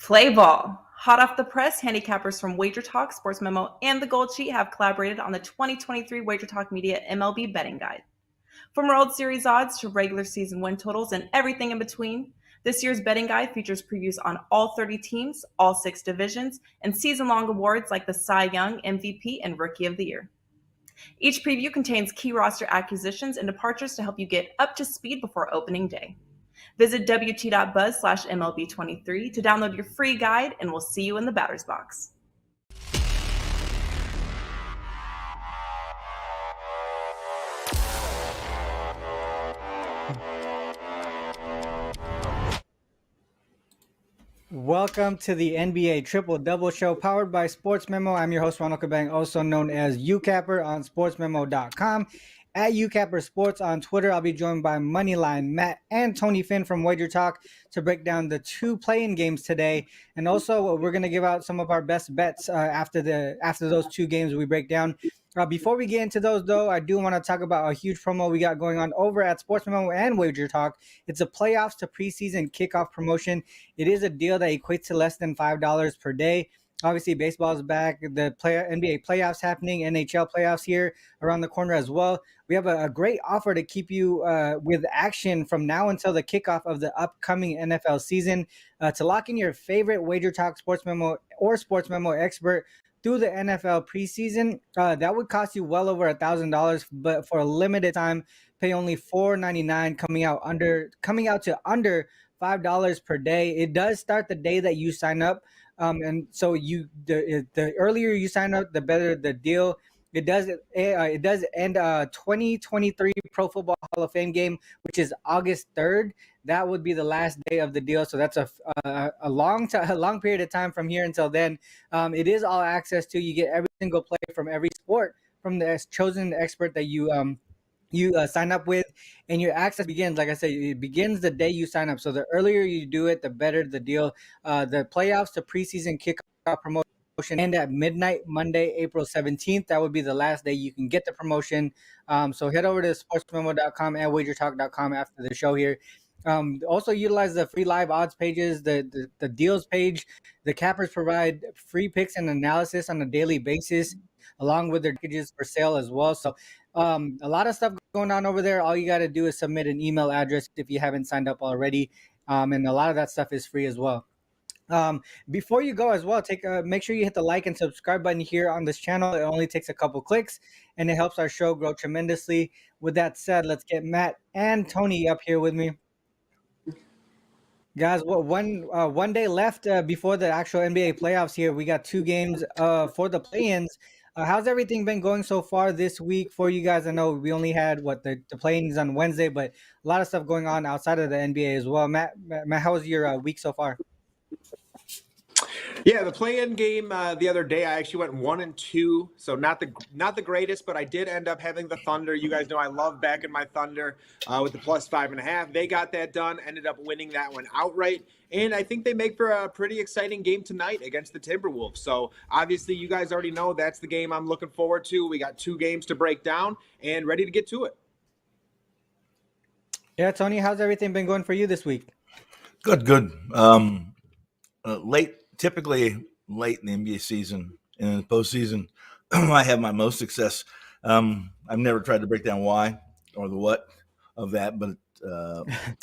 Play ball. Hot off the press, handicappers from Wager Talk, SportsMemo, and the Gold Sheet have collaborated on the 2023 Wager Talk Media MLB Betting Guide. From World Series odds to regular season win totals and everything in between, this year's betting guide features previews on all 30 teams, all 6 divisions, and season-long awards like the Cy Young, MVP, and Rookie of the Year. Each preview contains key roster acquisitions and departures to help you get up to speed before opening day. Visit wt.buzz/MLB23 to download your free guide, and we'll see you in the batter's box. Welcome to the NBA Triple Double Show powered by SportsMemo. I'm your host, Ronald Cabang, also known as UCapper on SportsMemo.com. At UCapper Sports on Twitter, I'll be joined by Moneyline Matt and Tony Finn from Wager Talk to break down the 2 play-in games today. And also, we're going to give out some of our best bets after those 2 games we break down. Before we get into those, though, I do want to talk about a huge promo we got going on over at SportsMemo and Wager Talk. It's a playoffs to preseason kickoff promotion. It is a deal that equates to less than $5 per day. Obviously, baseball is back. The NBA playoffs happening, NHL playoffs here around the corner as well. We have a great offer to keep you with action from now until the kickoff of the upcoming NFL season. To lock in your favorite Wager Talk SportsMemo or SportsMemo expert through the NFL preseason, that would cost you well over $1,000, but for a limited time, pay only $4.99, coming out to under $5 per day. It does start the day that you sign up. And so the earlier you sign up, the better the deal. It does end 2023 Pro Football Hall of Fame game, which is August 3rd. That would be the last day of the deal. So that's a long period of time from here until then. It is all access to. You get every single play from every sport from the chosen expert that you sign up with, and your access begins, like I said, it begins the day you sign up. So the earlier you do it, the better the deal. The playoffs to preseason kickoff promotion end at midnight, Monday, April 17th. That would be the last day you can get the promotion. So head over to sportsmemo.com and wagertalk.com after the show here. Also utilize the free live odds pages, the deals page. The cappers provide free picks and analysis on a daily basis, along with their packages for sale as well. So a lot of stuff going on over there. All you got to do is submit an email address if you haven't signed up already. And a lot of that stuff is free as well. Before you go as well, make sure you hit the like and subscribe button here on this channel. It only takes a couple clicks and it helps our show grow tremendously. With that said, let's get Matt and Tony up here with me. Guys, one day left before the actual NBA playoffs here. We got 2 games for the play-ins. How's everything been going so far this week for you guys? I know we only had the play-ins on Wednesday, but a lot of stuff going on outside of the NBA as well. Matt, how was your week so far? Yeah, the play-in game the other day, I actually went 1-2, so not the greatest, but I did end up having the Thunder. You guys know I love backing my Thunder with the plus 5.5. They got that done, ended up winning that one outright, and I think they make for a pretty exciting game tonight against the Timberwolves. So obviously, you guys already know that's the game I'm looking forward to. We got 2 games to break down and ready to get to it. Yeah, Tony, how's everything been going for you this week? Good. Typically late in the NBA season and in the postseason, I have my most success. I've never tried to break down why or the what of that, but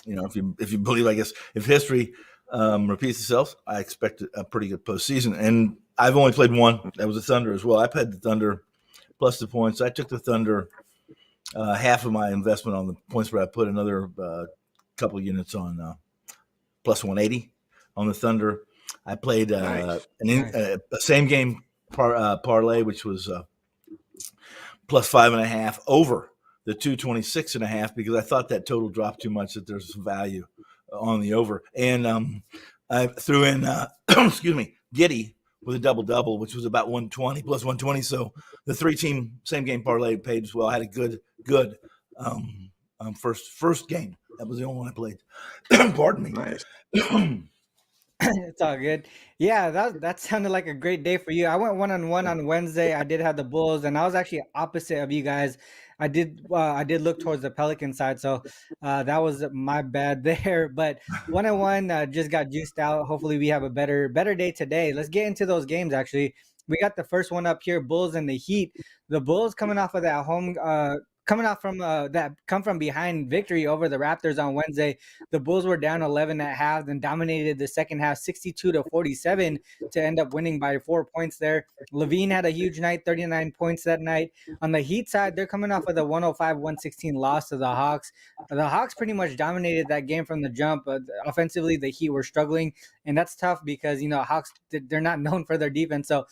if you believe, I guess, if history repeats itself, I expect a pretty good postseason. And I've only played one. That was the Thunder as well. I played the Thunder plus the points. I took the Thunder half of my investment on the points, where I put another couple units on plus 180 on the Thunder. I played a same game parlay, which was plus 5.5 over the 226.5, because I thought that total dropped too much, that there's some value on the over. And I threw in, Giddy with a double-double, which was about 120 plus 120. So the 3-team same game parlay paid as well. I had a good first game. That was the only one I played. Pardon me. Nice. It's all good. Yeah, that sounded like a great day for you. I went 1-on-1 on Wednesday. I did have the Bulls, and I was actually opposite of you guys. I did look towards the Pelican side, so that was my bad there. But 1-on-1 just got juiced out. Hopefully, we have a better day today. Let's get into those games. Actually, we got the first one up here: Bulls and the Heat. The Bulls coming off of that home. Coming off from that come from behind victory over the Raptors on Wednesday. The Bulls were down 11 at half and dominated the second half 62-47 to end up winning by 4 points there. Levine had a huge night, 39 points that night. On the Heat side, they're coming off of the 105-116 loss to the Hawks. The Hawks pretty much dominated that game from the jump. Offensively, the Heat were struggling, and that's tough because, Hawks, they're not known for their defense. So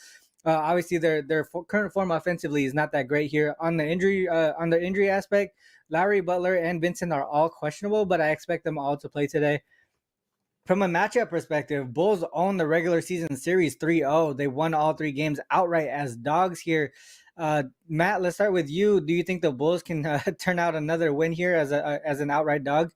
obviously, their current form offensively is not that great here. On the injury aspect, Lowry, Butler, and Vincent are all questionable, but I expect them all to play today. From a matchup perspective, Bulls own the regular season series 3-0. They won all 3 games outright as dogs here. Matt, let's start with you. Do you think the Bulls can turn out another win here as an outright dog?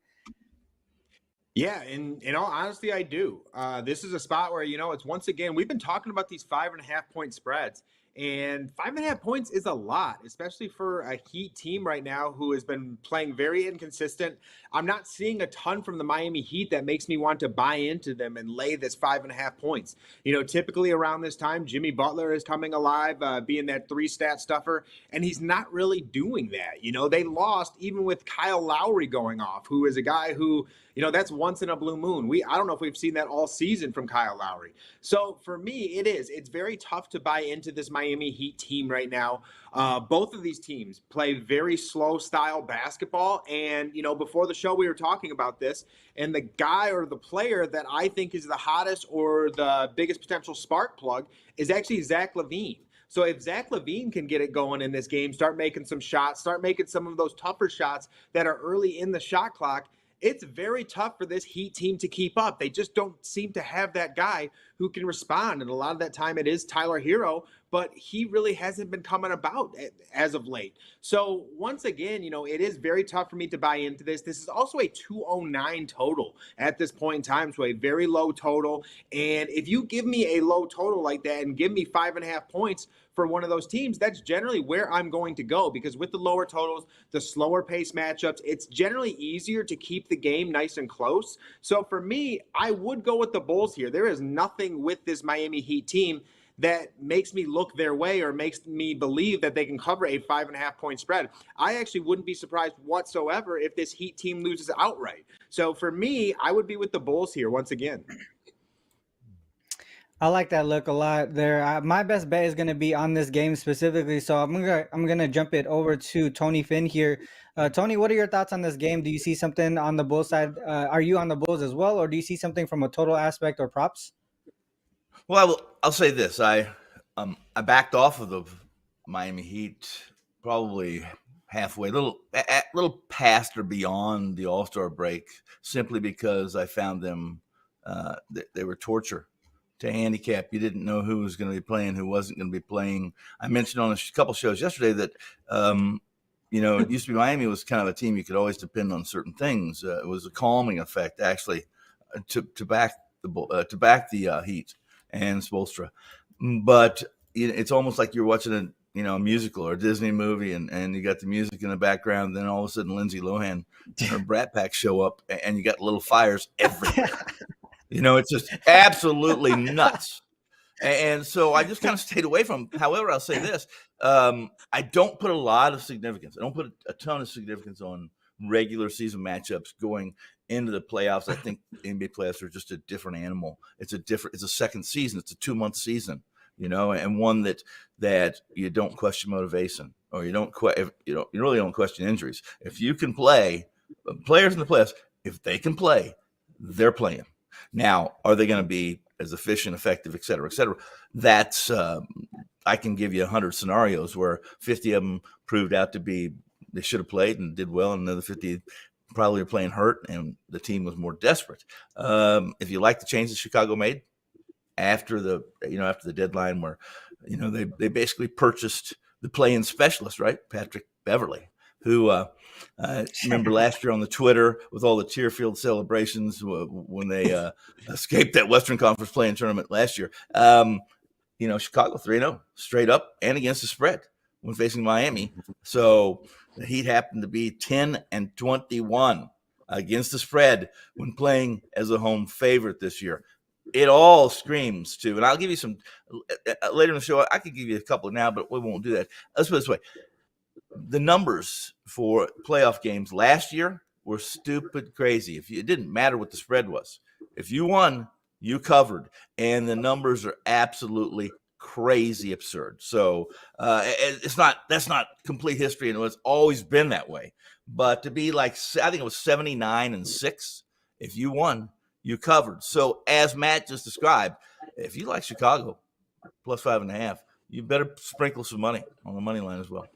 Yeah, in all honesty, I do. This is a spot where, it's once again, we've been talking about these 5.5-point spreads, and 5.5 points is a lot, especially for a Heat team right now who has been playing very inconsistent. I'm not seeing a ton from the Miami Heat that makes me want to buy into them and lay this 5.5 points. Typically around this time, Jimmy Butler is coming alive, being that 3-stat stuffer, and he's not really doing that. They lost even with Kyle Lowry going off, who is a guy who, that's once in a blue moon. I don't know if we've seen that all season from Kyle Lowry. So for me, it's very tough to buy into this Miami Heat team right now. Both of these teams play very slow style basketball. And, before the show, we were talking about this, and the guy or the player that I think is the hottest or the biggest potential spark plug is actually Zach LaVine. So if Zach LaVine can get it going in this game, start making some shots, start making some of those tougher shots that are early in the shot clock, it's very tough for this Heat team to keep up. They just don't seem to have that guy who can respond. And a lot of that time it is Tyler Hero, but he really hasn't been coming about as of late. So once again, it is very tough for me to buy into this. This is also a 209 total at this point in time, so a very low total. And if you give me a low total like that and give me 5.5 points for one of those teams, that's generally where I'm going to go, because with the lower totals, the slower pace matchups, it's generally easier to keep the game nice and close. So for me, I would go with the Bulls here. There is nothing with this Miami Heat team that makes me look their way or makes me believe that they can cover a 5.5-point spread. I actually wouldn't be surprised whatsoever if this Heat team loses outright. So for me, I would be with the Bulls here once again. I like that look a lot there. My best bet is going to be on this game specifically, so I'm gonna jump it over to Tony Finn here. Tony, what are your thoughts on this game? Do you see something on the Bulls side? Are you on the Bulls as well, or do you see something from a total aspect or props? Well, I'll say this: I backed off of the Miami Heat probably halfway, a little past or beyond the All-Star break, simply because I found them they were torture to handicap. You didn't know who was going to be playing, who wasn't going to be playing. I mentioned on a couple shows yesterday that it used to be Miami was kind of a team you could always depend on certain things. It was a calming effect actually to back the Heat and Spoelstra, but it's almost like you're watching a musical or a Disney movie, and you got the music in the background. And then all of a sudden, Lindsay Lohan and her Brat Pack show up, and you got little fires everywhere. It's just absolutely nuts. And so I just kind of stayed away from them. However, I'll say this: I don't put a lot of significance. I don't put a ton of significance on regular season matchups going into the playoffs. I think NBA playoffs are just a different animal. It's a second season. It's a 2-month season, and one that you don't question motivation, or you really don't question injuries. If you can play, players in the playoffs, if they can play, they're playing. Now, are they going to be as efficient, effective, et cetera, et cetera? That's I can give you 100 scenarios where 50 of them proved out to be they should have played and did well, and another 50 probably are playing hurt, and the team was more desperate. If you like the changes Chicago made after the deadline, where they basically purchased the play-in specialist, right, Patrick Beverley, who remember last year on the Twitter with all the tear-filled celebrations when they escaped that Western Conference play-in tournament last year. Chicago 3-0 straight up and against the spread when facing Miami. So the Heat happened to be 10-21 against the spread when playing as a home favorite this year. It all screams to, and I'll give you some later in the show. I could give you a couple now, but we won't do that. Let's put it this way. The numbers for playoff games last year were stupid crazy. It didn't matter what the spread was. If you won, you covered. And the numbers are absolutely crazy absurd. So that's not complete history, and it's always been that way. But to be like, I think it was 79-6. If you won, you covered. So as Matt just described, if you like Chicago plus 5.5, you better sprinkle some money on the money line as well.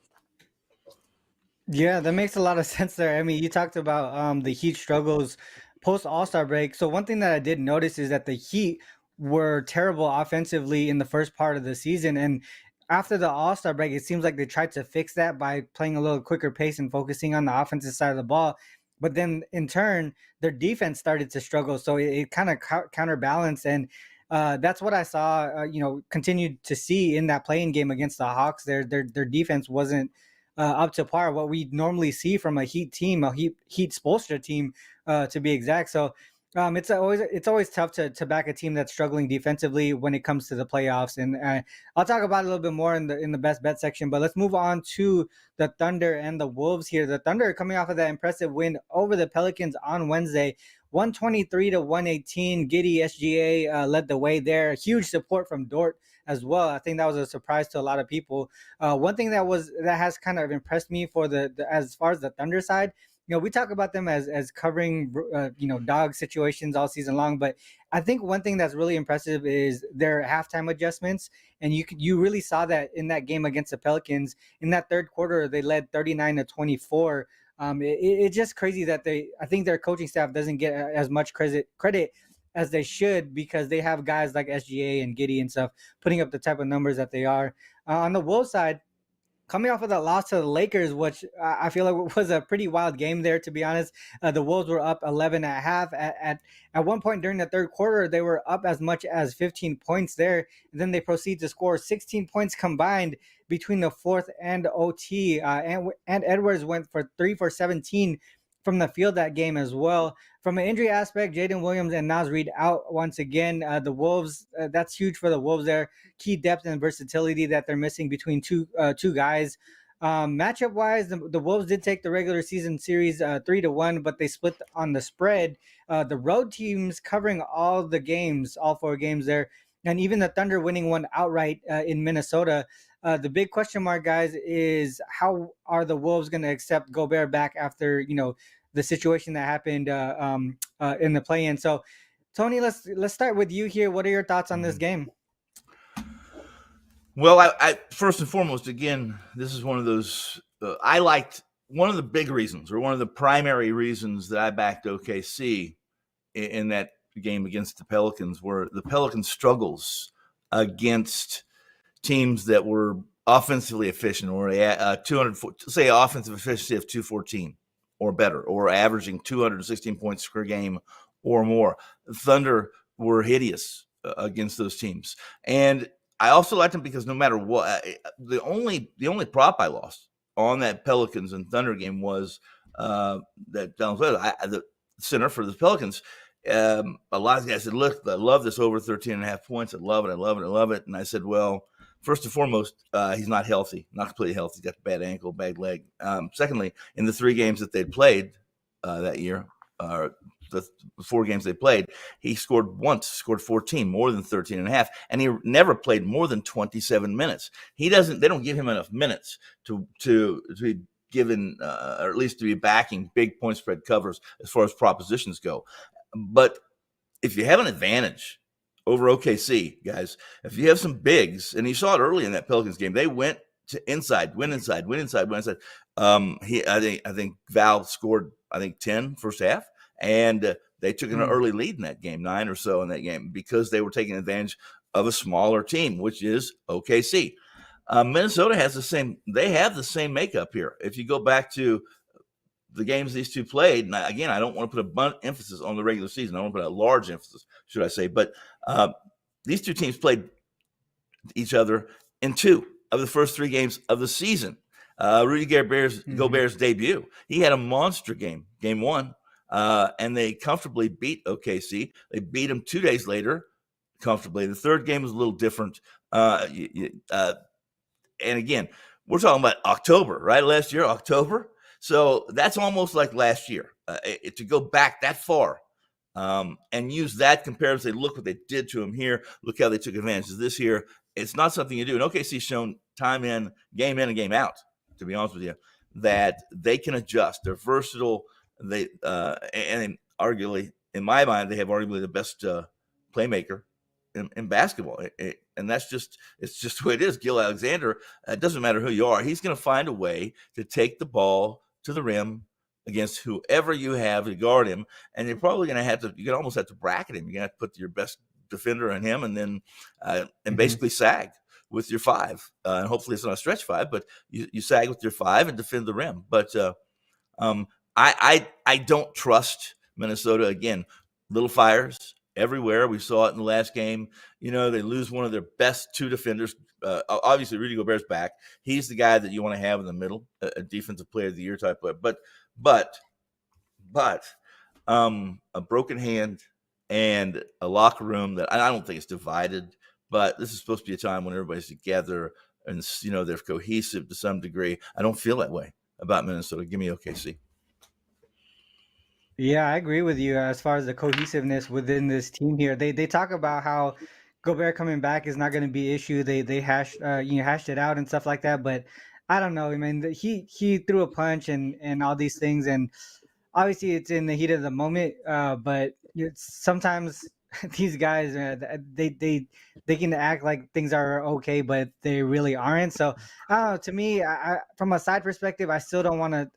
Yeah, that makes a lot of sense there. I mean, you talked about the Heat struggles post All-Star break. So one thing that I did notice is that the Heat were terrible offensively in the first part of the season. And after the All-Star break, it seems like they tried to fix that by playing a little quicker pace and focusing on the offensive side of the ball. But then in turn, their defense started to struggle. So it kind of counterbalanced. And that's what I saw, continued to see in that playing game against the Hawks. Their defense wasn't up to par, what we normally see from a Heat team, a Heat Spoelstra team, to be exact. So it's always tough to back a team that's struggling defensively when it comes to the playoffs. And I'll talk about it a little bit more in the best bet section. But let's move on to the Thunder and the Wolves here. The Thunder coming off of that impressive win over the Pelicans on Wednesday, 123-118. Giddey SGA led the way there. Huge support from Dort as well. I think that was a surprise to a lot of people. One thing that has kind of impressed me for the as far as the Thunder side, we talk about them as covering dog situations all season long, but I think one thing that's really impressive is their halftime adjustments, and you really saw that in that game against the Pelicans. In that third quarter, they led 39-24. It's just crazy that I think their coaching staff doesn't get as much credit as they should, because they have guys like SGA and Giddey and stuff putting up the type of numbers that they are. On the Wolves side, coming off of that loss to the Lakers, which I feel like was a pretty wild game there, to be honest. The Wolves were up 11.5. At one point during the third quarter, they were up as much as 15 points there. And then they proceed to score 16 points combined between the fourth and OT. And Edwards went for 3 for 17 from the field that game as well. From an injury aspect, Jaden Williams and Naz Reid out once again. The Wolves, that's huge for the Wolves there. Key depth and versatility that they're missing between two guys. Matchup wise, the Wolves did take the regular season series 3-1, but they split on the spread. The road teams covering all 4 games there, and even the Thunder winning one outright in Minnesota. The big question mark, guys, is how are the Wolves going to accept Gobert back after the situation that happened in the play-in? So, Tony, let's start with you here. What are your thoughts on this game? Well, I first and foremost, again, this is one of those I liked. One of the big reasons, or one of the primary reasons that I backed OKC in that game against the Pelicans, were the Pelicans' struggles against teams that were offensively efficient, or 200, say offensive efficiency of 214 or better, or averaging 216 points per game or more. The Thunder were hideous against those teams, and I also liked them because no matter what, the only prop I lost on that Pelicans and Thunder game was that the center for the Pelicans. A lot of guys said, "Look, I love this over 13.5 points. I love it." And I said, "Well, first and foremost, he's not healthy, not completely healthy. He's got a bad ankle, bad leg. Secondly, in the 3 games that they played that year, the 4 games they played, he scored 14, more than 13.5, and he never played more than 27 minutes. They don't give him enough minutes to be given, or at least to be backing big point spread covers as far as propositions go. But if you have an advantage over OKC, guys, if you have some bigs, and you saw it early in that Pelicans game, they went to inside, win inside. I think Val scored 10 first half, and they took an early lead in that game, 9 or so in that game, because they were taking advantage of a smaller team, which is OKC. Minnesota has the same. They have the same makeup here. If you go back to the games these two played, and again, I don't want to put a emphasis on the regular season. I want to put a large emphasis, should I say? But these two teams played each other in 2 of the first 3 games of the season. Rudy Gobert's debut, he had a monster game 1, and they comfortably beat OKC. They beat them 2 days later comfortably. The third game was a little different. And again, we're talking about October, right? Last year, October. So that's almost like last year. To go back that far and use that comparison, say, look what they did to him here. Look how they took advantage of this here. It's not something you do. And OKC's shown time in and game out, to be honest with you, that they can adjust. They're versatile. They and arguably, in my mind, they have arguably the best playmaker in basketball. And it's just the way it is. Gil Alexander, it doesn't matter who you are. He's going to find a way to take the ball to the rim against whoever you have to guard him. And you're probably going to have to, you can almost have to bracket him. You're going to have to put your best defender on him and then basically sag with your 5. And hopefully it's not a stretch 5, but you sag with your 5 and defend the rim. But I don't trust Minnesota. Again, little fires everywhere. We saw it in the last game. They lose one of their best 2 defenders. Obviously, Rudy Gobert's back. He's the guy that you want to have in the middle, a defensive player of the year type player. But a broken hand and a locker room that I don't think it's divided. But this is supposed to be a time when everybody's together and they're cohesive to some degree. I don't feel that way about Minnesota. Give me OKC. Yeah, I agree with you as far as the cohesiveness within this team here. They talk about how Gobert coming back is not going to be an issue. They hashed it out and stuff like that. But I don't know. I mean, he threw a punch and all these things, and obviously it's in the heat of the moment. But sometimes these guys they can act like things are okay, but they really aren't. So I don't know. To me, I from a side perspective, I still don't want to.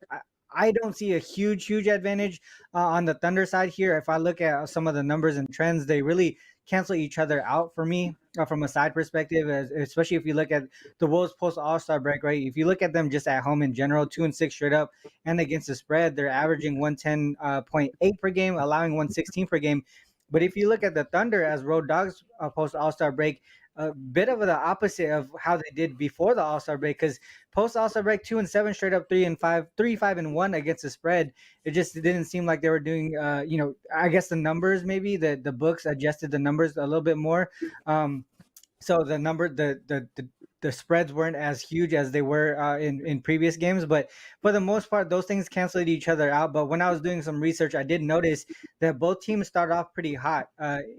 I don't see a huge advantage on the Thunder side here. If I look at some of the numbers and trends, they really cancel each other out for me from a side perspective, especially if you look at the Wolves post All-Star break, right? If you look at them just at home in general, 2-6 straight up, and against the spread, they're averaging 110.8 per game, allowing 116 per game. But if you look at the Thunder as road dogs post All-Star break, a bit of the opposite of how they did before the All-Star break, because post All-Star break 2-7 straight up, 3-5-1 against the spread. It just didn't seem like they were doing I guess the numbers, maybe the books adjusted the numbers a little bit more. So the number the spreads weren't as huge as they were in previous games, but for the most part, those things canceled each other out. But when I was doing some research, I did notice that both teams start off pretty hot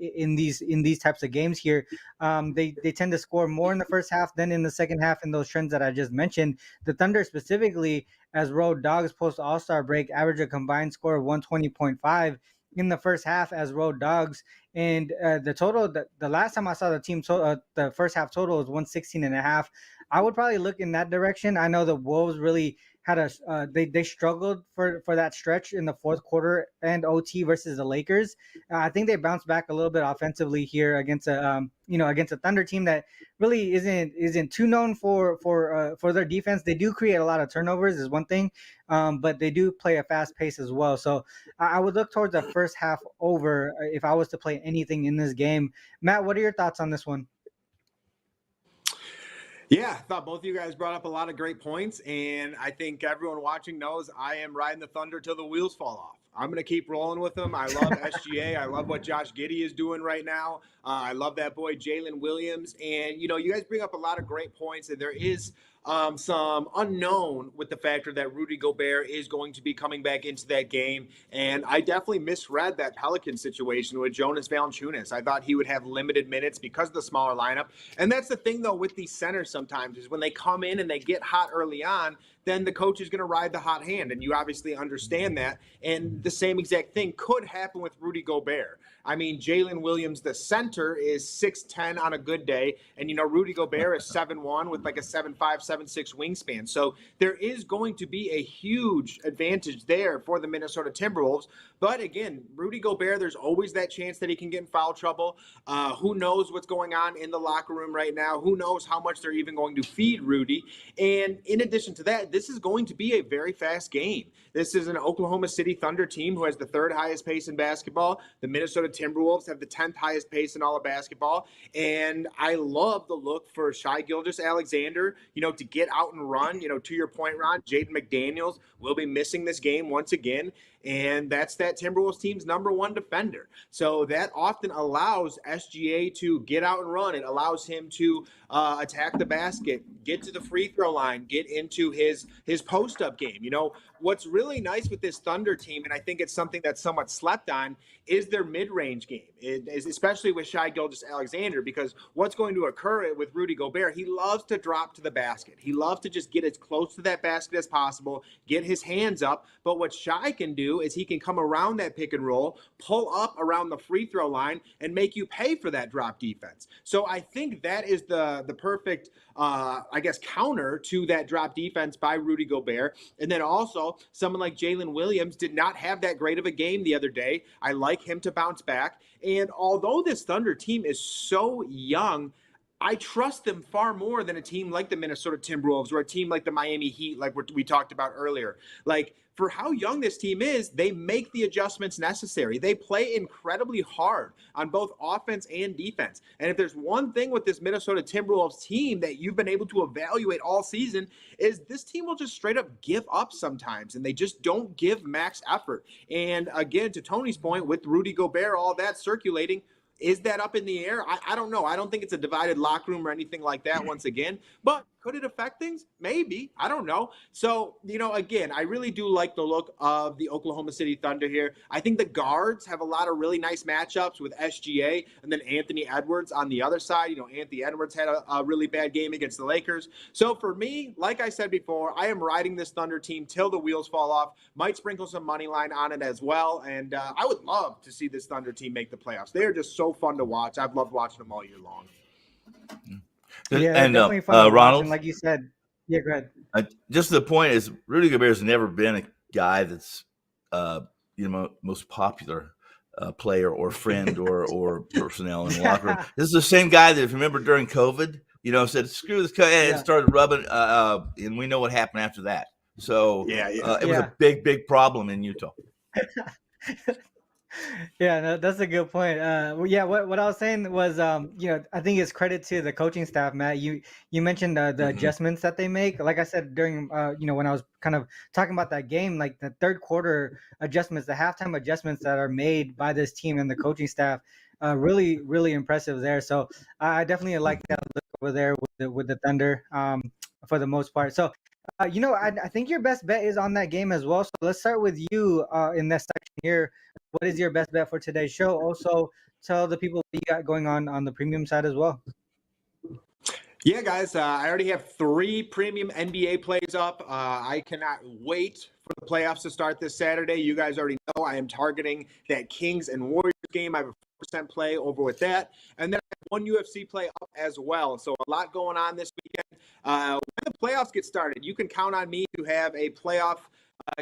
in these types of games here. They tend to score more in the first half than in the second half in those trends that I just mentioned. The Thunder specifically, as road dogs post All-Star break, average a combined score of 120.5 in the first half as road dogs. And the total, the last time I saw the team, the first half total was 116.5. I would probably look in that direction. I know the Wolves really had they struggled for that stretch in the fourth quarter and OT versus the Lakers. I think they bounced back a little bit offensively here against a Thunder team that really isn't too known for their defense. They do create a lot of turnovers is one thing, but they do play a fast pace as well. So I would look towards the first half over if I was to play anything in this game. Matt, what are your thoughts on this one? Yeah, I thought both of you guys brought up a lot of great points, and I think everyone watching knows I am riding the Thunder till the wheels fall off. I'm going to keep rolling with them. I love SGA. I love what Josh Giddey is doing right now. I love that boy, Jalen Williams. And, you guys bring up a lot of great points, and there is some unknown with the factor that Rudy Gobert is going to be coming back into that game. And I definitely misread that Pelican situation with Jonas Valanciunas. I thought he would have limited minutes because of the smaller lineup. And that's the thing, though, with these centers sometimes is when they come in and they get hot early on, then the coach is going to ride the hot hand. And you obviously understand that. And the same exact thing could happen with Rudy Gobert. I mean, Jalen Williams, the center, is 6'10" on a good day. And, Rudy Gobert is 7'1" with like a 7'5", 7'6" wingspan. So there is going to be a huge advantage there for the Minnesota Timberwolves. But again, Rudy Gobert, there's always that chance that he can get in foul trouble. Who knows what's going on in the locker room right now? Who knows how much they're even going to feed Rudy? And in addition to that, this is going to be a very fast game. This is an Oklahoma City Thunder team who has the third highest pace in basketball. The Minnesota Timberwolves have the 10th highest pace in all of basketball. And I love the look for Shai Gilgeous-Alexander, to get out and run. To your point, Ron, Jaden McDaniels will be missing this game once again. And that's that Timberwolves team's number one defender. So that often allows SGA to get out and run. It allows him to attack the basket, get to the free throw line, get into his post-up game. What's really nice with this Thunder team, and I think it's something that's somewhat slept on, is their mid-range game, especially with Shai Gilgeous-Alexander, because what's going to occur with Rudy Gobert, he loves to drop to the basket. He loves to just get as close to that basket as possible, get his hands up. But what Shai can do is he can come around that pick and roll, pull up around the free throw line, and make you pay for that drop defense. So I think that is the perfect, counter to that drop defense by Rudy Gobert. And then also, someone like Jalen Williams did not have that great of a game the other day. I like him to bounce back. And although this Thunder team is so young, I trust them far more than a team like the Minnesota Timberwolves or a team like the Miami Heat, like we talked about earlier. Like, for how young this team is, they make the adjustments necessary. They play incredibly hard on both offense and defense. And if there's one thing with this Minnesota Timberwolves team that you've been able to evaluate all season, is this team will just straight up give up sometimes, and they just don't give max effort. And again, to Tony's point, with Rudy Gobert, all that circulating, is that up in the air? I don't know. I don't think it's a divided locker room or anything like that once again. But could it affect things? Maybe. I don't know. So, again, I really do like the look of the Oklahoma City Thunder here. I think the guards have a lot of really nice matchups with SGA and then Anthony Edwards on the other side. Anthony Edwards had a really bad game against the Lakers. So for me, like I said before, I am riding this Thunder team till the wheels fall off. Might sprinkle some money line on it as well. And I would love to see this Thunder team make the playoffs. They are just so fun to watch. I've loved watching them all year long. Yeah, and definitely fun to watch. Ronald, And like you said, yeah, go ahead. just the point is, Rudy Gobert has never been a guy that's most popular player or friend or personnel in the locker room. This is the same guy that, if you remember, during COVID, said screw this guy and started rubbing, and we know what happened after that. So it was a big problem in Utah. Yeah, no, that's a good point. What I was saying was, I think it's credit to the coaching staff, Matt. You mentioned the adjustments that they make. Like I said during, when I was kind of talking about that game, like the third quarter adjustments, the halftime adjustments that are made by this team and the coaching staff, really, really impressive there. So I definitely like that look over there with the Thunder, for the most part. So. I think your best bet is on that game as well. So let's start with you in this section here. What is your best bet for today's show? Also, tell the people what you got going on the premium side as well. Yeah, guys, I already have 3 premium NBA plays up. I cannot wait for the playoffs to start this Saturday. You guys already know I am targeting that Kings and Warriors game. I have a 4% play over with that. And then I have one UFC play up as well. So a lot going on this weekend. When the playoffs get started, you can count on me to have a playoff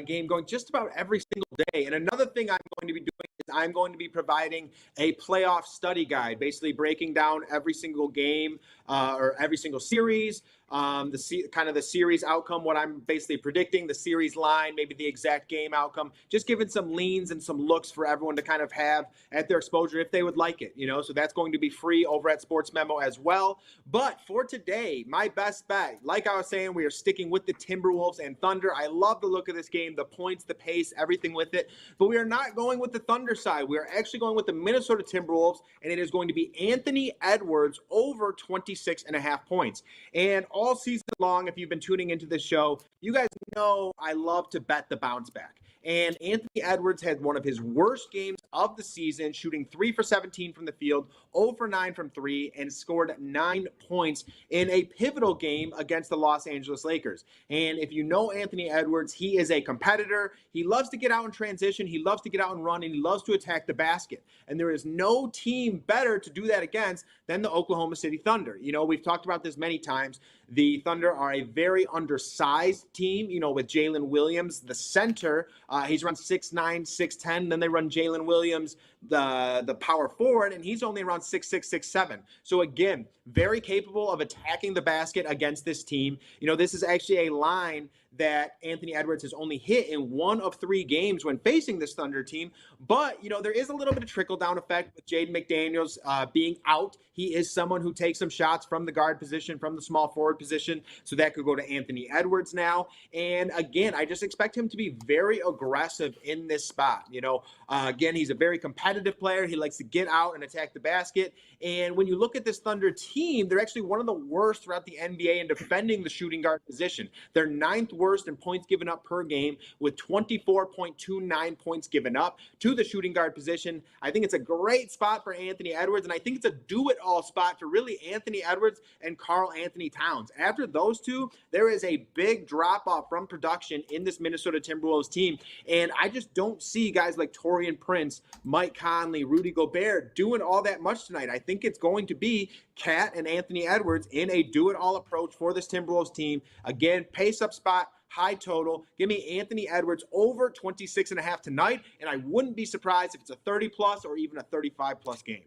game going just about every single day. And another thing I'm going to be doing is I'm going to be providing a playoff study guide, basically breaking down every single game or every single series, the series outcome, what I'm basically predicting, the series line, maybe the exact game outcome, just giving some leans and some looks for everyone to kind of have at their exposure if they would like it, so that's going to be free over at SportsMemo as well. But for today, my best bet, like I was saying, we are sticking with the Timberwolves and Thunder. I love the look of this game, the points, the pace, everything with it, but we are not going with the Thunder side. We are actually going with the Minnesota Timberwolves, and it is going to be Anthony Edwards over 26.5 points. And all season long, if you've been tuning into this show, you guys know I love to bet the bounce back. And Anthony Edwards had one of his worst games of the season, shooting 3 for 17 from the field, 0 for 9 from 3, and scored 9 points in a pivotal game against the Los Angeles Lakers. And if you know Anthony Edwards, he is a competitor. He loves to get out in transition. He loves to get out and run, and he loves to attack the basket. And there is no team better to do that against than the Oklahoma City Thunder. You know, we've talked about this many times. The Thunder are a very undersized team, you know, with Jalen Williams, the center. He's around 6'9", 6'10". Then they run Jalen Williams, the power forward, and he's only around 6'6", 6'7". So again, very capable of attacking the basket against this team. You know, this is actually a line that Anthony Edwards has only hit in 1 of 3 games when facing this Thunder team. But, you know, there is a little bit of trickle-down effect with Jaden McDaniels being out. He is someone who takes some shots from the guard position, from the small forward position, so that could go to Anthony Edwards now. And, again, I just expect him to be very aggressive in this spot. You know, again, he's a very competitive player. He likes to get out and attack the basket. And when you look at this Thunder team, they're actually one of the worst throughout the NBA in defending the shooting guard position. They're 9th worst in points given up per game with 24.29 points given up to the shooting guard position. I think it's a great spot for Anthony Edwards, and I think it's a do-it-all spot for really Anthony Edwards and Karl Anthony Towns. After those two, there is a big drop-off from production in this Minnesota Timberwolves team, and I just don't see guys like Taurean Prince, Mike Conley, Rudy Gobert doing all that much tonight. I think it's going to be Cat and Anthony Edwards in a do-it-all approach for this Timberwolves team. Again, pace-up spot, high total. Give me Anthony Edwards over 26.5 tonight, and I wouldn't be surprised if it's a 30-plus or even a 35-plus game.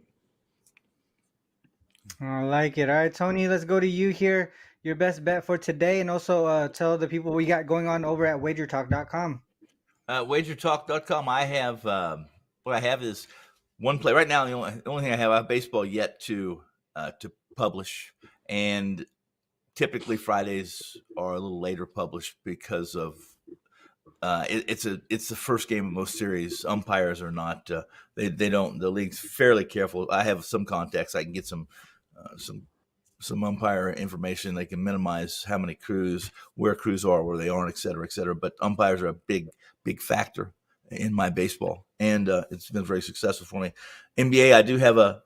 I like it. All right, Tony, let's go to you here. Your best bet for today, and also tell the people what you got going on over at wagertalk.com. Wagertalk.com, I have what I have is one play. Right now, the only thing I have baseball yet to publish, and typically Fridays are a little later published because of it's the first game of most series. Umpires are not they don't, the league's fairly careful. I have some contacts. I can get some umpire information. They can minimize how many crews, where crews are, where they aren't, et cetera, et cetera. But umpires are a big factor in my baseball, and it's been very successful for me. NBA, I do have a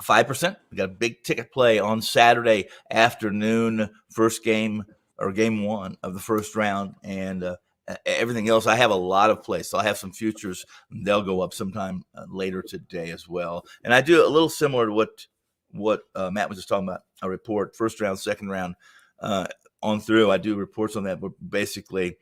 5%. We got a big ticket play on Saturday afternoon, first game or game 1 of the first round, and everything else. I have a lot of plays, so I have some futures. They'll go up sometime later today as well. And I do a little similar to what Matt was just talking about. A report, first round, second round, on through. I do reports on that, but basically,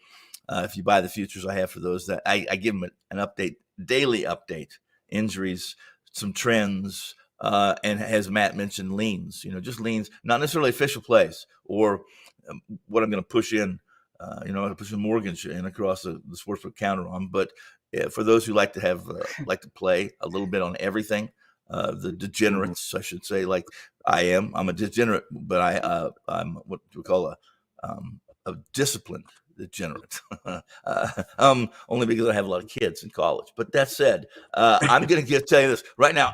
if you buy the futures I have for those, that I give them an update, daily update, injuries, some trends. And as Matt mentioned, leans, just leans, not necessarily official plays or what I'm going to push in, I'm going to push a mortgage in across the sportsbook counter on. But for those who like to have, like to play a little bit on everything, the degenerates, I should say, like I'm a degenerate, but I'm what we call a disciplined degenerate. Only because I have a lot of kids in college. But that said, I'm going to tell you this right now.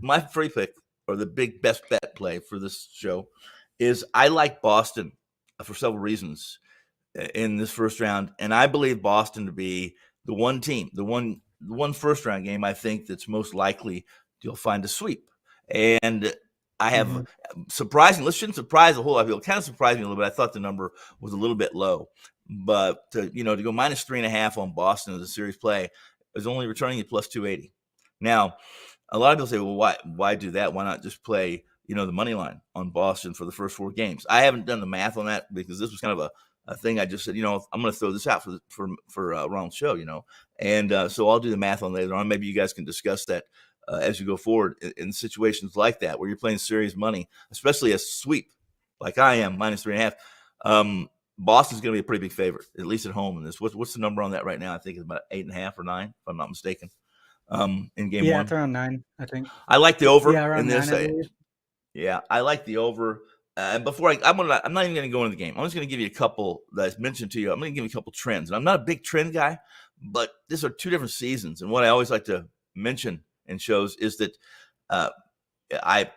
My free pick, or the big best bet play for this show, is I like Boston for several reasons in this first round, and I believe Boston to be the one team, the one first round game I think that's most likely you'll find a sweep. And I have surprising. This shouldn't surprise a whole lot of people. It kind of surprised me a little bit. I thought the number was a little bit low, but to go minus 3.5 on Boston as a series play is only returning you plus 280. Now, a lot of people say, well, why do that? Why not just play the money line on Boston for the first 4 games? I haven't done the math on that because this was kind of a thing. I just said, I'm going to throw this out for Ronald's show, and so I'll do the math on later on. Maybe you guys can discuss that as you go forward in situations like that where you're playing serious money, especially a sweep like I am, minus 3.5. Boston's going to be a pretty big favorite, at least at home in this. What's the number on that right now? I think it's about 8.5 or 9, if I'm not mistaken. In game 1, yeah, it's around 9, I think. I like the over around in this. 9, Yeah, I like the over. Before I'm not even going to go into the game. I'm just going to give you a couple that I mentioned to you. I'm going to give you a couple trends, and I'm not a big trend guy, but these are 2 different seasons. And what I always like to mention in shows is that I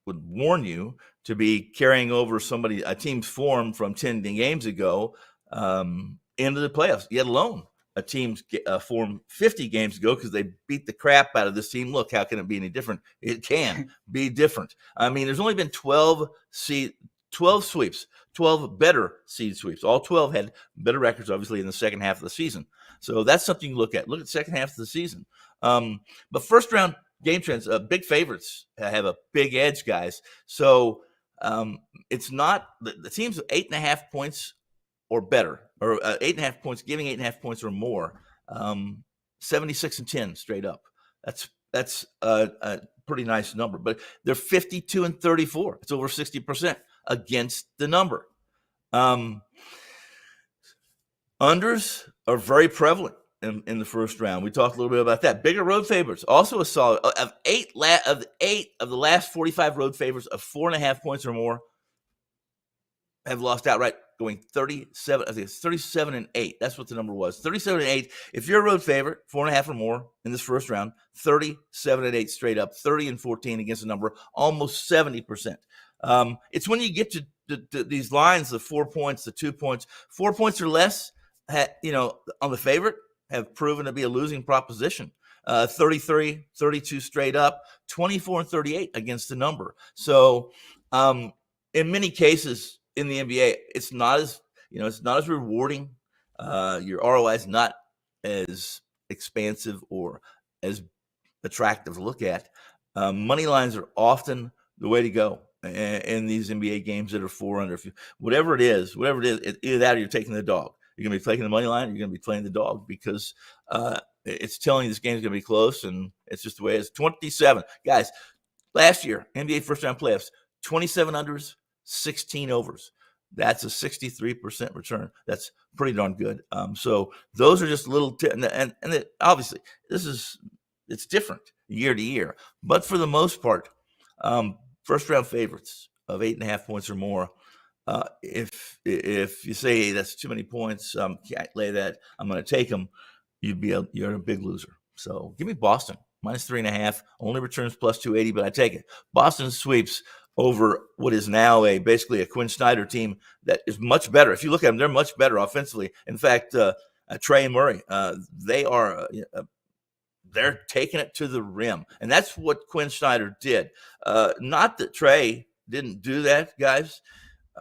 would warn you to be carrying over a team's form from 10 games ago into the playoffs, yet alone a team's form 50 games ago because they beat the crap out of this team. Look, how can it be any different? It can be different. I mean, there's only been 12 sweeps, 12 better seed sweeps. All 12 had better records, obviously, in the second half of the season. So that's something you look at. Look at the second half of the season. But first round game trends, big favorites have a big edge, guys. So it's not the teams with 8.5 points or better, or 8.5 points, giving 8.5 points or more, 76-10 straight up. That's a pretty nice number. But they're 52-34. It's over 60% against the number. Unders are very prevalent in the first round. We talked a little bit about that. Bigger road favorites, also a solid. Of eight of the last 45 road favorites of 4.5 points or more have lost outright, going 37. I think it's 37-8. That's what the number was. 37-8. If you're a road favorite, 4.5 or more in this first round, 37-8 straight up, 30-14 against the number, almost 70%. It's when you get to these lines, the 4 points, the 2 points, 4 points or less, on the favorite, have proven to be a losing proposition. 33, 32 straight up, 24-38 against the number. So in many cases in the NBA, it's not as rewarding. Your ROI is not as expansive or as attractive to look at. Money lines are often the way to go in these NBA games that are 4 under. Whatever it is, either that or you're taking the dog. You're going to be taking the money line, or you're going to be playing the dog, because it's telling you this game is going to be close, and it's just the way it is. 27. Guys, last year, NBA first-round playoffs, 27 unders, 16 overs. That's a 63% return. That's pretty darn good. So those are just little and obviously, it's different year to year. But for the most part, first-round favorites of 8.5 points or more, if you say, hey, that's too many points, can't lay that, I'm going to take them, you're a big loser. So give me Boston minus 3.5, only returns plus 280, but I take it. Boston sweeps over what is now basically a Quinn Snyder team that is much better. If you look at them, they're much better offensively. In fact, Trey and Murray, they're taking it to the rim, and that's what Quinn Snyder did. Not that Trey didn't do that, guys.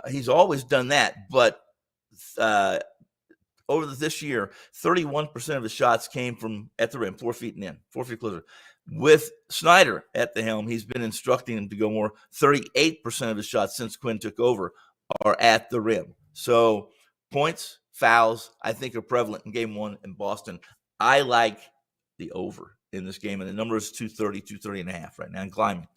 He's always done that, but over this year, 31% of his shots came from at the rim, 4 feet and in, 4 feet closer. With Snyder at the helm, he's been instructing him to go more. 38% of his shots since Quinn took over are at the rim. So points, fouls, I think, are prevalent in game one in Boston. I like the over in this game, and the number is 230.5 right now and climbing.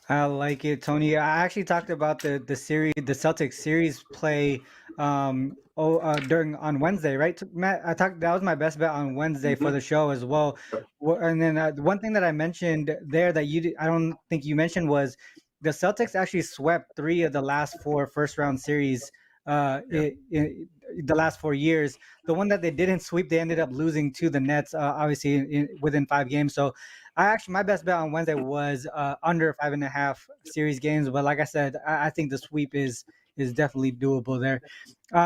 I like it, Tony. I actually talked about the Celtics series play on Wednesday, right, Matt? That was my best bet on Wednesday for the show as well. And then one thing that I mentioned there that I don't think you mentioned was the Celtics actually swept 3 of the last 4 first round series in the last 4 years. The one that they didn't sweep, they ended up losing to the Nets, obviously within 5 games. So my best bet on Wednesday was under 5.5 series games. But like I said, I think the sweep is definitely doable there.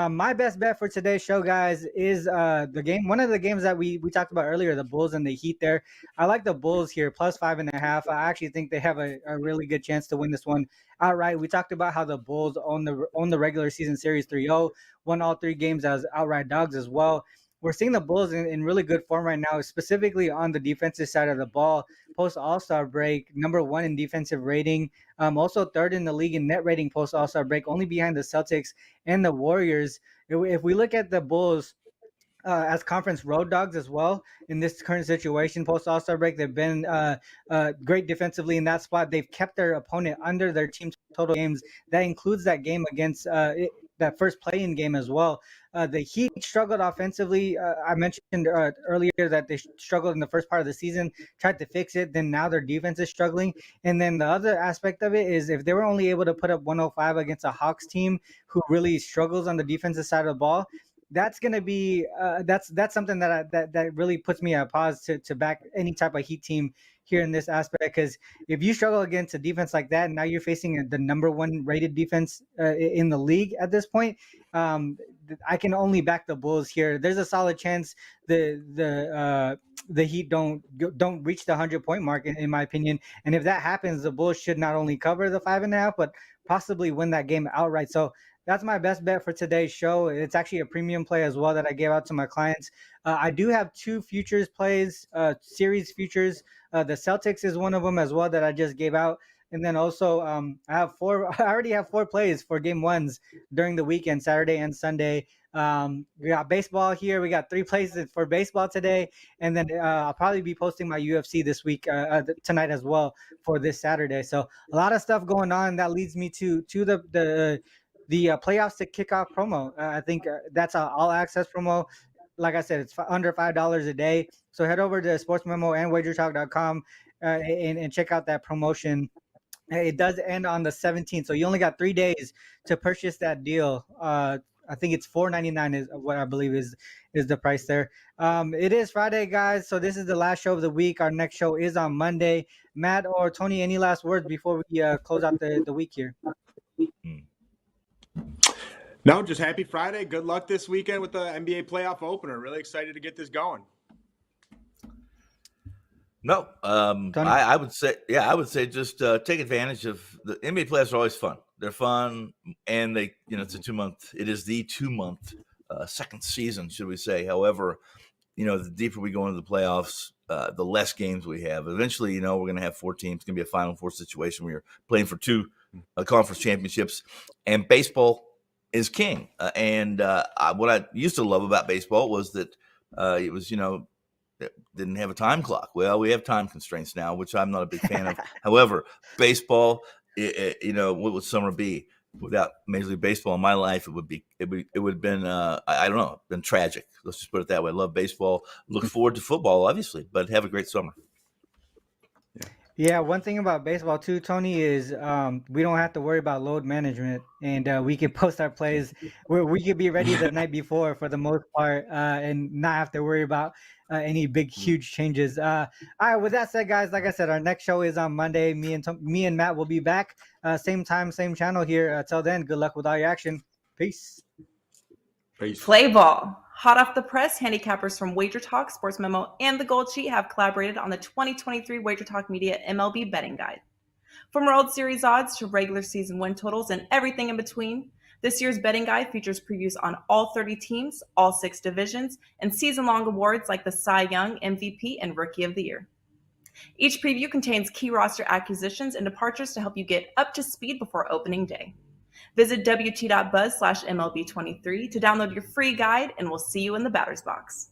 My best bet for today's show, guys, is one of the games that we talked about earlier, the Bulls and the Heat there. I like the Bulls here, plus 5.5. I actually think they have a really good chance to win this one outright. We talked about how the Bulls own the regular season series 3-0, won all 3 games as outright dogs as well. We're seeing the Bulls in really good form right now, specifically on the defensive side of the ball. Post All-Star break, number 1 in defensive rating, also 3rd in the league in net rating post All-Star break, only behind the Celtics and the Warriors. If we look at the Bulls as conference road dogs as well in this current situation post All-Star break, they've been great defensively in that spot. They've kept their opponent under their team's total games. That includes that game against that first play-in game as well. The Heat struggled offensively. I mentioned earlier that they struggled in the first part of the season, tried to fix it. Then now their defense is struggling. And then the other aspect of it is if they were only able to put up 105 against a Hawks team who really struggles on the defensive side of the ball, that's going to be that's something that really puts me at a pause to back any type of Heat team here in this aspect, because if you struggle against a defense like that, and now you're facing the number 1 rated defense in the league at this point, I can only back the Bulls here. There's a solid chance the Heat don't reach the 100-point mark in my opinion. And if that happens, the Bulls should not only cover the 5.5, but possibly win that game outright. So that's my best bet for today's show. It's actually a premium play as well that I gave out to my clients. I do have 2 futures plays, series futures. The Celtics is one of them as well that I just gave out. And then also I have 4. I already have 4 plays for game 1s during the weekend, Saturday and Sunday. We got baseball here. We got 3 plays for baseball today. And then I'll probably be posting my UFC this week, tonight as well for this Saturday. So a lot of stuff going on. That leads me to the playoffs to kickoff promo. I think that's an all access promo. Like I said, it's under $5 a day. So head over to SportsMemo and WagerTalk.com and check out that promotion. It does end on the 17th, so you only got 3 days to purchase that deal. I think it's $4.99 is what I believe is the price there. It is Friday, guys, so this is the last show of the week. Our next show is on Monday. Matt or Tony, any last words before we close out the week here? No, just happy Friday. Good luck this weekend with the NBA playoff opener. Really excited to get this going. No, I would say just take advantage of the NBA playoffs. Are always fun. They're fun, and it's a 2-month. It is the 2-month second season, should we say? However, the deeper we go into the playoffs, the less games we have. Eventually, we're going to have 4 teams. It's going to be a Final Four situation where you're playing for 2 conference championships, and baseball is king. What I used to love about baseball was that it was, didn't have a time clock. Well, we have time constraints now, which I'm not a big fan of. However, baseball, what would summer be without Major League Baseball in my life? It would have been, I don't know, been tragic. Let's just put it that way. I love baseball. Look forward to football, obviously, but have a great summer. Yeah, one thing about baseball too, Tony, is we don't have to worry about load management, and we can post our plays. We could be ready the night before for the most part, and not have to worry about any big, huge changes. All right, with that said, guys, like I said, our next show is on Monday. Me and Matt will be back, same time, same channel here. Till then, good luck with all your action. Peace. Play ball. Hot off the press, handicappers from Wager Talk, SportsMemo, and The Gold Sheet have collaborated on the 2023 Wager Talk Media MLB Betting Guide. From World Series odds to regular season win totals and everything in between, this year's betting guide features previews on all 30 teams, all 6 divisions, and season-long awards like the Cy Young, MVP, and Rookie of the Year. Each preview contains key roster acquisitions and departures to help you get up to speed before opening day. Visit wt.buzz/MLB23 to download your free guide, and we'll see you in the batter's box.